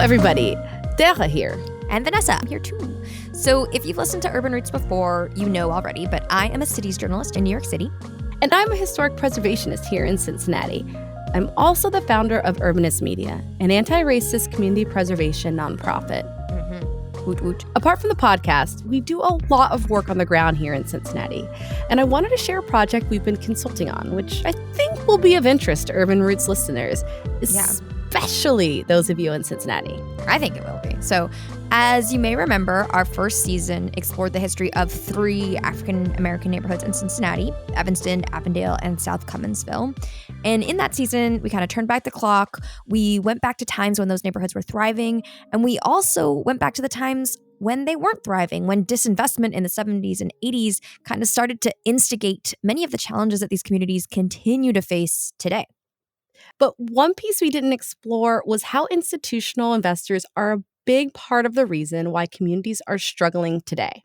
everybody. Dara here. And Vanessa, I'm here too. So if you've listened to Urban Roots before, you know already, but I am a cities journalist in New York City. And I'm a historic preservationist here in Cincinnati. I'm also the founder of Urbanist Media, an anti-racist community preservation nonprofit. Woot woot. Apart from the podcast, we do a lot of work on the ground here in Cincinnati. And I wanted to share a project we've been consulting on, which I think will be of interest to Urban Roots listeners, especially those of you in Cincinnati. I think it will be. So, as you may remember, our first season explored the history of 3 African-American neighborhoods in Cincinnati: Evanston, Avondale, and South Cumminsville. And in that season, we kind of turned back the clock. We went back to times when those neighborhoods were thriving. And we also went back to the times when they weren't thriving, when disinvestment in the 70s and 80s kind of started to instigate many of the challenges that these communities continue to face today. But one piece we didn't explore was how institutional investors are a big part of the reason why communities are struggling today.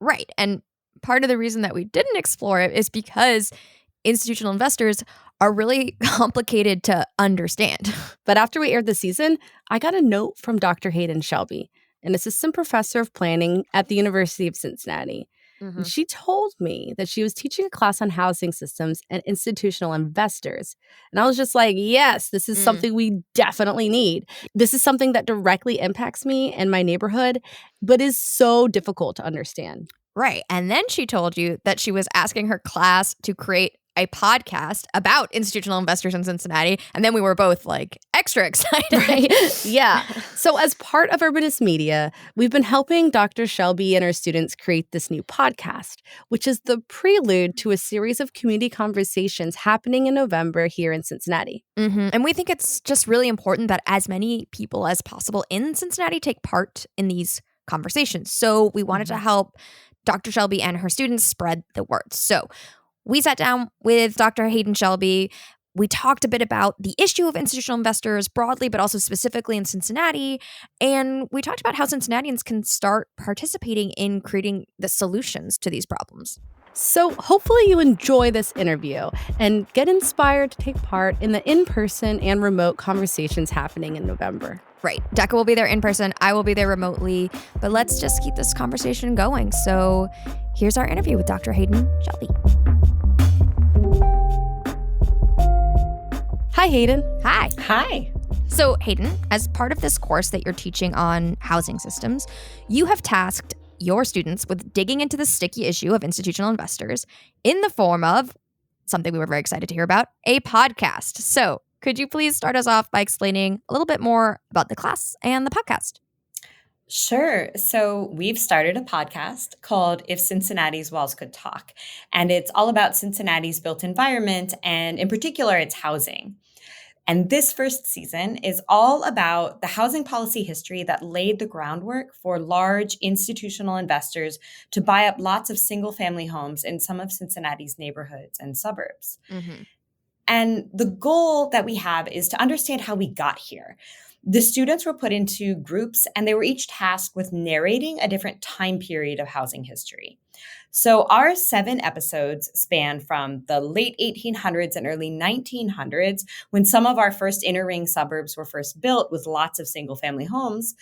Right. And part of the reason that we didn't explore it is because institutional investors are really complicated to understand. But after we aired the season, I got a note from Dr. Hayden Shelby, an assistant professor of planning at the University of Cincinnati. And she told me that she was teaching a class on housing systems and institutional investors. And I was just like, yes, this is something we definitely need. This is something that directly impacts me and my neighborhood, but is so difficult to understand. Right. And then she told you that she was asking her class to create a podcast about institutional investors in Cincinnati. And then we were both like extra excited. Right? Yeah. So as part of Urbanist Media, we've been helping Dr. Shelby and her students create this new podcast, which is the prelude to a series of community conversations happening in November here in Cincinnati. And we think it's just really important that as many people as possible in Cincinnati take part in these conversations. So we wanted to help Dr. Shelby and her students spread the word. So we sat down with Dr. Hayden Shelby. We talked a bit about the issue of institutional investors broadly, but also specifically in Cincinnati. And we talked about how Cincinnatians can start participating in creating the solutions to these problems. So hopefully you enjoy this interview and get inspired to take part in the in-person and remote conversations happening in November. Right. Decca will be there in person. I will be there remotely. But let's just keep this conversation going. So here's our interview with Dr. Hayden Shelby. Hi, Hayden. Hi. Hi. So, Hayden, as part of this course that you're teaching on housing systems, you have tasked your students with digging into the sticky issue of institutional investors in the form of something we were very excited to hear about, a podcast. So, could you please start us off by explaining a little bit more about the class and the podcast? Sure. So we've started a podcast called If Cincinnati's Walls Could Talk, and it's all about Cincinnati's built environment and in particular its housing. And this first season is all about the housing policy history that laid the groundwork for large institutional investors to buy up lots of single-family homes in some of Cincinnati's neighborhoods and suburbs. And the goal that we have is to understand how we got here. The students were put into groups and they were each tasked with narrating a different time period of housing history. So our 7 episodes span from the late 1800s and early 1900s, when some of our first inner ring suburbs were first built with lots of single family homes,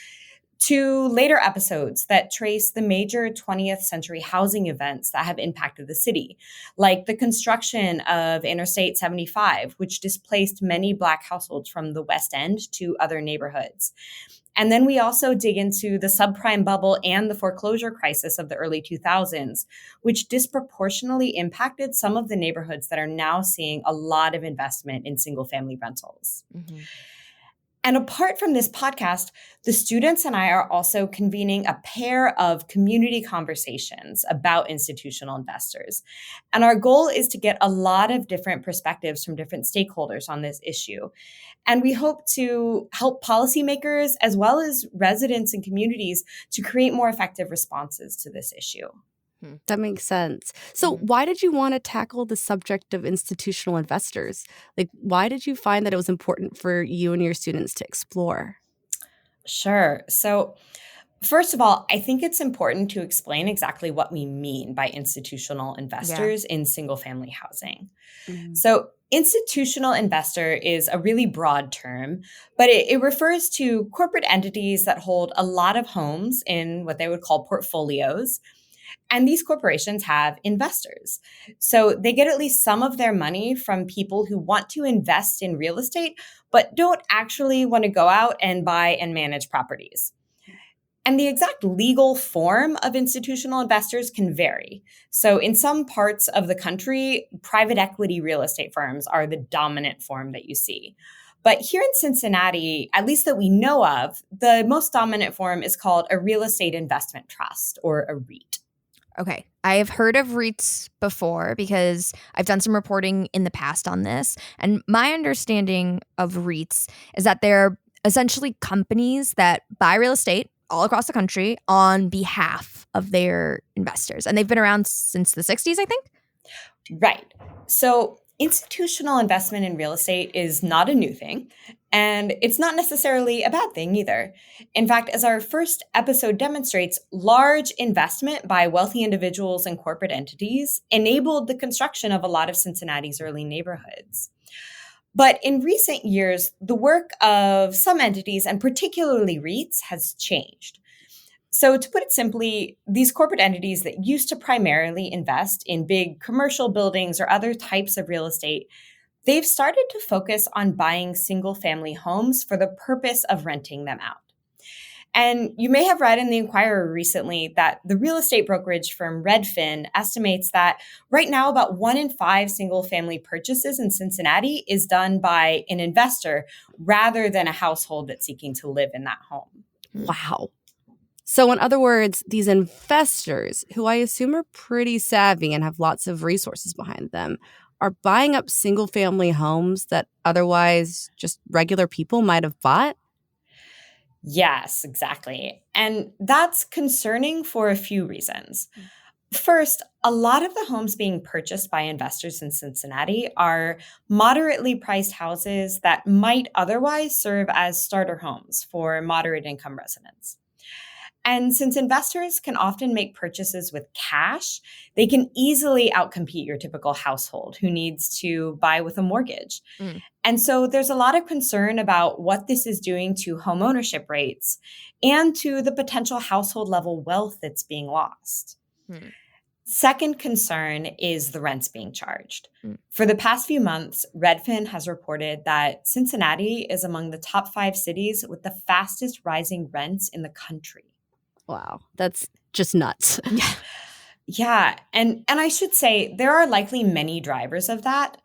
to later episodes that trace the major 20th century housing events that have impacted the city, like the construction of Interstate 75, which displaced many Black households from the West End to other neighborhoods. And then we also dig into the subprime bubble and the foreclosure crisis of the early 2000s, which disproportionately impacted some of the neighborhoods that are now seeing a lot of investment in single-family rentals. And apart from this podcast, the students and I are also convening a pair of community conversations about institutional investors. And our goal is to get a lot of different perspectives from different stakeholders on this issue. And we hope to help policymakers as well as residents and communities to create more effective responses to this issue. That makes sense. So why did you want to tackle the subject of institutional investors? Like, why did you find that it was important for you and your students to explore? Sure. So First of all, I think it's important to explain exactly what we mean by institutional investors in single-family housing. So institutional investor is a really broad term, but it refers to corporate entities that hold a lot of homes in what they would call portfolios. And these corporations have investors. So they get at least some of their money from people who want to invest in real estate, but don't actually want to go out and buy and manage properties. And the exact legal form of institutional investors can vary. So in some parts of the country, private equity real estate firms are the dominant form that you see. But here in Cincinnati, at least that we know of, the most dominant form is called a real estate investment trust, or a REIT. Okay. I have heard of REITs before because I've done some reporting in the past on this. And my understanding of REITs is that they're essentially companies that buy real estate all across the country on behalf of their investors. And they've been around since the 60s, I think. Right. So institutional investment in real estate is not a new thing, and it's not necessarily a bad thing either. In fact, as our first episode demonstrates, large investment by wealthy individuals and corporate entities enabled the construction of a lot of Cincinnati's early neighborhoods. But in recent years, the work of some entities, and particularly REITs, has changed. So to put it simply, these corporate entities that used to primarily invest in big commercial buildings or other types of real estate, they've started to focus on buying single-family homes for the purpose of renting them out. And you may have read in the Inquirer recently that the real estate brokerage firm Redfin estimates that right now about 1 in 5 single-family purchases in Cincinnati is done by an investor rather than a household that's seeking to live in that home. Wow. So in other words, these investors, who I assume are pretty savvy and have lots of resources behind them, are buying up single-family homes that otherwise just regular people might have bought? Yes, exactly. And that's concerning for a few reasons. First, a lot of the homes being purchased by investors in Cincinnati are moderately priced houses that might otherwise serve as starter homes for moderate income residents. And since investors can often make purchases with cash, they can easily outcompete your typical household who needs to buy with a mortgage. And so there's a lot of concern about what this is doing to home ownership rates and to the potential household level wealth that's being lost. Second concern is the rents being charged. For the past few months, Redfin has reported that Cincinnati is among the top 5 cities with the fastest rising rents in the country. Wow, that's just nuts. Yeah. And I should say there are likely many drivers of that.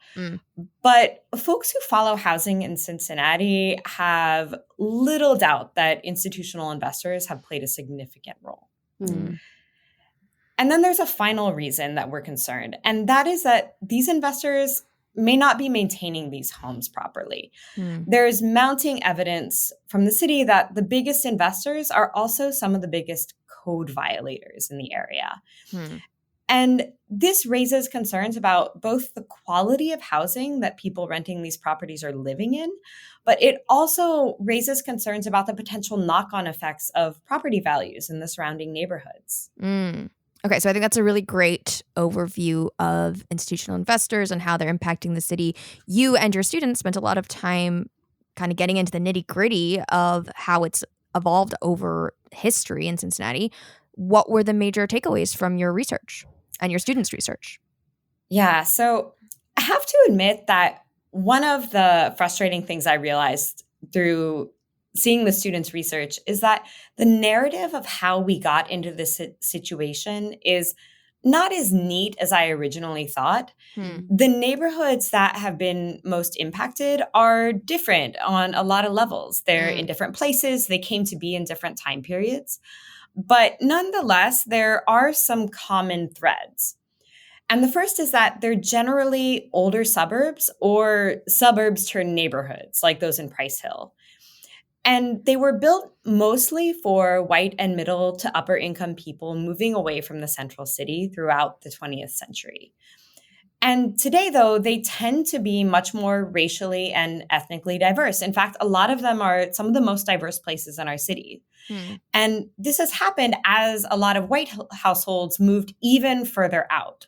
But folks who follow housing in Cincinnati have little doubt that institutional investors have played a significant role. And then there's a final reason that we're concerned, and that is that these investors may not be maintaining these homes properly. There's mounting evidence from the city that the biggest investors are also some of the biggest code violators in the area. And this raises concerns about both the quality of housing that people renting these properties are living in, but it also raises concerns about the potential knock-on effects of property values in the surrounding neighborhoods. Okay, so I think that's a really great overview of institutional investors and how they're impacting the city. You and your students spent a lot of time kind of getting into the nitty-gritty of how it's evolved over history in Cincinnati. What were the major takeaways from your research and your students' research? Yeah, so I have to admit that one of the frustrating things I realized through seeing the students' research is that the narrative of how we got into this situation is not as neat as I originally thought. The neighborhoods that have been most impacted are different on a lot of levels. They're in different places. They came to be in different time periods. But nonetheless, there are some common threads. And the first is that they're generally older suburbs or suburbs turned neighborhoods, like those in Price Hill. And they were built mostly for white and middle to upper income people moving away from the central city throughout the 20th century. And today, though, they tend to be much more racially and ethnically diverse. In fact, a lot of them are some of the most diverse places in our city. And this has happened as a lot of white households moved even further out.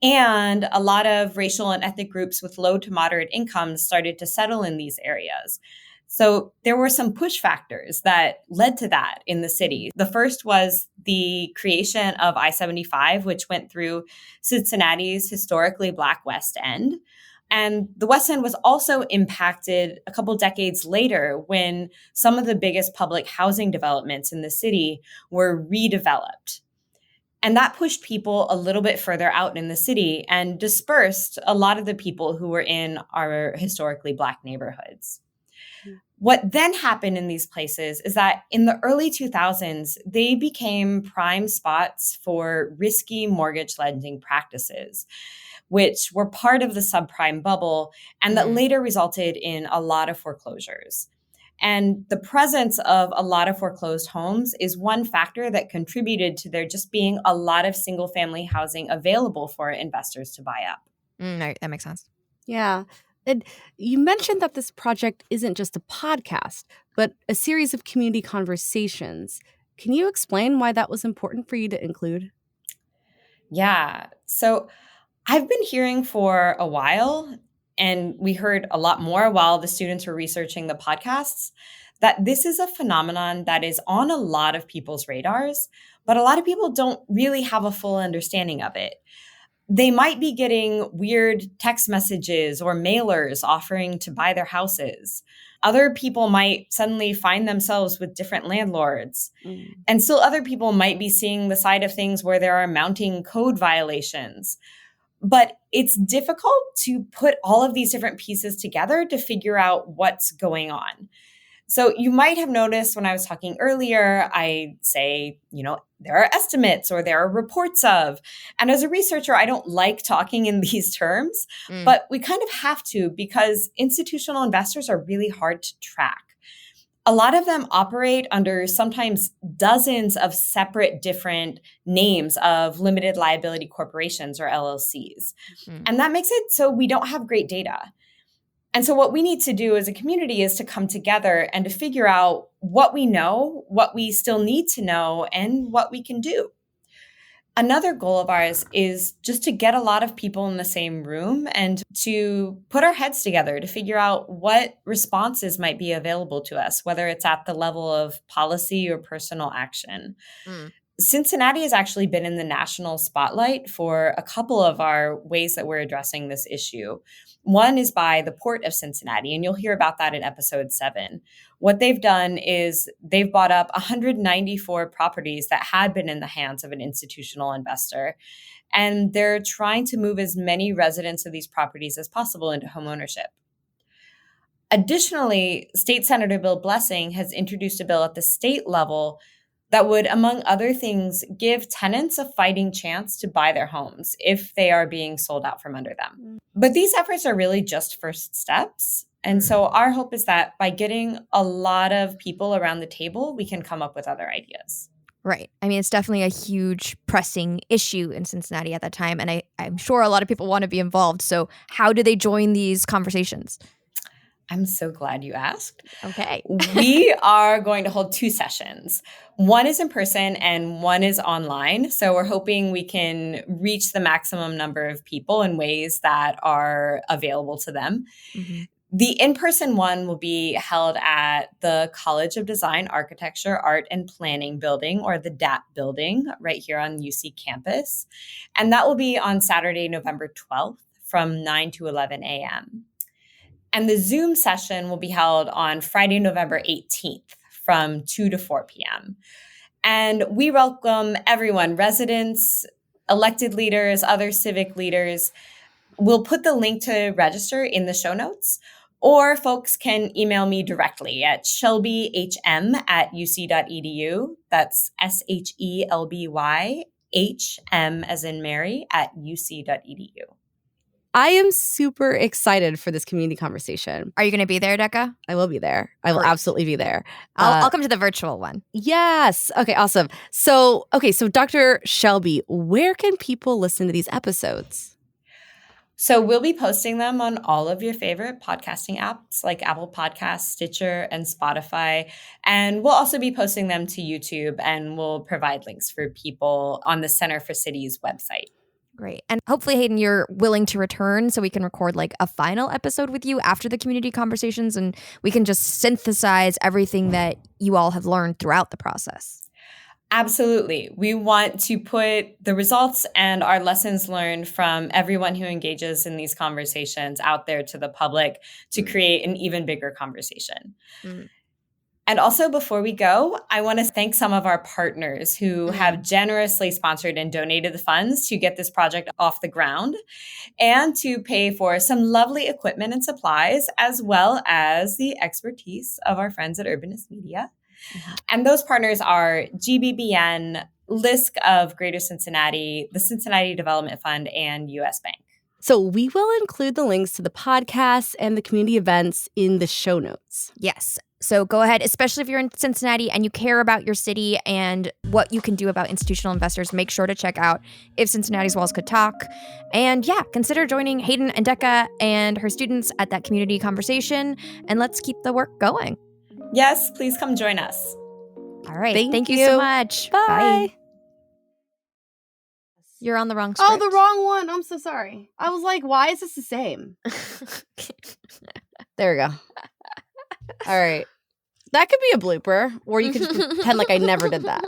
And a lot of racial and ethnic groups with low to moderate incomes started to settle in these areas. So there were some push factors that led to that in the city. The first was the creation of I-75, which went through Cincinnati's historically Black West End. And the West End was also impacted a couple decades later when some of the biggest public housing developments in the city were redeveloped. And that pushed people a little bit further out in the city and dispersed a lot of the people who were in our historically Black neighborhoods. What then happened in these places is that in the early 2000s, they became prime spots for risky mortgage lending practices, which were part of the subprime bubble and that later resulted in a lot of foreclosures. And the presence of a lot of foreclosed homes is one factor that contributed to there just being a lot of single family housing available for investors to buy up. That makes sense. Yeah. And you mentioned that this project isn't just a podcast, but a series of community conversations. Can you explain why that was important for you to include? Yeah. So I've been hearing for a while, and we heard a lot more while the students were researching the podcasts, that this is a phenomenon that is on a lot of people's radars, but a lot of people don't really have a full understanding of it. They might be getting weird text messages or mailers offering to buy their houses. Other people might suddenly find themselves with different landlords. And still other people might be seeing the side of things where there are mounting code violations. But it's difficult to put all of these different pieces together to figure out what's going on. So you might have noticed when I was talking earlier, I say, there are estimates or there are reports of. And as a researcher, I don't like talking in these terms, but we kind of have to because institutional investors are really hard to track. A lot of them operate under sometimes dozens of separate different names of limited liability corporations or LLCs. And that makes it so we don't have great data. And so what we need to do as a community is to come together and to figure out what we know, what we still need to know, and what we can do. Another goal of ours is just to get a lot of people in the same room and to put our heads together to figure out what responses might be available to us, whether it's at the level of policy or personal action. Cincinnati has actually been in the national spotlight for a couple of our ways that we're addressing this issue. One is by the Port of Cincinnati, and you'll hear about that in episode 7. What they've done is they've bought up 194 properties that had been in the hands of an institutional investor, and they're trying to move as many residents of these properties as possible into homeownership. Additionally, State Senator Bill Blessing has introduced a bill at the state level that would, among other things, give tenants a fighting chance to buy their homes if they are being sold out from under them. But these efforts are really just first steps. And so our hope is that by getting a lot of people around the table, we can come up with other ideas. Right. I mean, it's definitely a huge pressing issue in Cincinnati at that time. And I'm sure a lot of people want to be involved. So how do they join these conversations? I'm so glad you asked. Okay. We are going to hold 2 sessions. One is in person and one is online. So we're hoping we can reach the maximum number of people in ways that are available to them. The in-person one will be held at the College of Design, Architecture, Art, and Planning building, or the DAP building, right here on UC campus. And that will be on Saturday, November 12th from 9 to 11 a.m. And the Zoom session will be held on Friday, November 18th from 2 to 4 p.m. And we welcome everyone, residents, elected leaders, other civic leaders. We'll put the link to register in the show notes, or folks can email me directly at shelbyhm@uc.edu. That's SHELBYHM as in Mary @uc.edu. I am super excited for this community conversation. Are you going to be there, Decca? I will be there. I will absolutely be there. I'll come to the virtual one. Yes. Okay, awesome. So Dr. Shelby, where can people listen to these episodes? So we'll be posting them on all of your favorite podcasting apps like Apple Podcasts, Stitcher, and Spotify. And we'll also be posting them to YouTube, and we'll provide links for people on the Center for Cities website. Great. And hopefully, Hayden, you're willing to return so we can record like a final episode with you after the community conversations, and we can just synthesize everything that you all have learned throughout the process. Absolutely. We want to put the results and our lessons learned from everyone who engages in these conversations out there to the public to create an even bigger conversation. And also, before we go, I want to thank some of our partners who have generously sponsored and donated the funds to get this project off the ground and to pay for some lovely equipment and supplies, as well as the expertise of our friends at Urbanist Media. And those partners are GBBN, LISC of Greater Cincinnati, the Cincinnati Development Fund, and U.S. Bank. So we will include the links to the podcasts and the community events in the show notes. Yes. So go ahead, especially if you're in Cincinnati and you care about your city and what you can do about institutional investors, make sure to check out If Cincinnati's Walls Could Talk. And yeah, consider joining Hayden and Decca and her students at that community conversation, and let's keep the work going. Yes, please come join us. All right. Thank you you so much. Bye. You're on the wrong script. Oh, the wrong one. I'm so sorry. I was like, why is this the same? There we go. All right. That could be a blooper, or you could just pretend like I never did that.